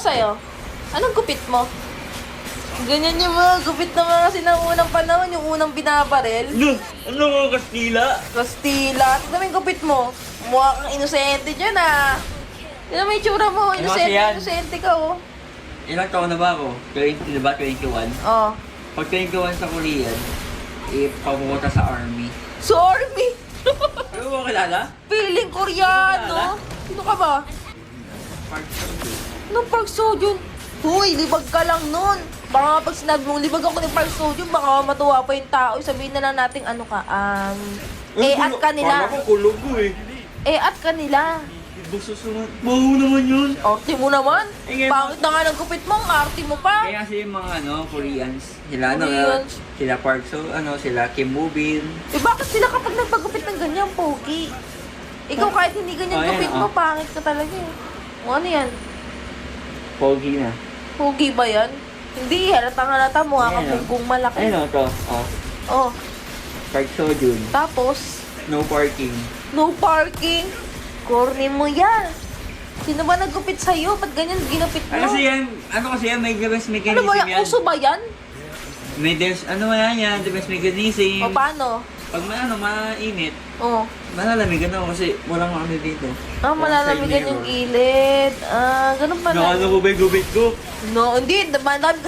sa'yo? Anong gupit mo? Ganyan yung mga gupit naman kasi ng unang panahon, yung unang binabaril. Ano mga Kastila? Kastila. Tignan mo yung gupit mo. Mukha kang inosente dyan ah. Tignan mo yung tsura mo. kasi yan? Inosente ka oh. Ilang taon na ba ako? 20 na ba? 21? Oh. Pag 21 sa Korean, ipapupunta sa army. Sorry! Ano mo kilala? Feeling Koreano. Sino ka ba? Park Seo-joon. Anong Park Seo-joon? Huy, libag ka lang nun. Baka pag sinabi mong libag ako ni Park Seo-joon, baka matuwa pa yung tao. Sabihin na lang natin ano ka, at ka nila. Parang ako kulog ko eh. At ka nila. Gusto sumat. Baho naman yun. Arte mo naman. Eh, Pangit na nga ng gupit mo, ang arte mo pa. Kaya kasi yung mga Koreans, sila Koreans. sila Park Seo, sila Kim Woo Bin. Bakit sila kapag nagpagupit ng ganyan, pogi? Ikaw kahit hindi ganyan Ayan, gupit mo, pangit ka talaga eh. O ano yan? Pogi na. Pogi ba yan? Hindi, halata mo Ayan, kang kung malaki. Ayun to. Oh, Park Seo-joon. tapos, No parking. no parking. Corny mo yan. Sino ba nagupit sa'yo? Ba't ganyan ginupit mo? Ano kasi yan, may defense Ano mechanism ba yan? yan. Uso ba yan? May defense mechanism. O paano? Pag mainit, Oh. malalamigan ako kasi walang ano dito. Malalamigan yung gilid. Ganun pala. Nakano ko ba yung gubit ko? No, hindi. Madami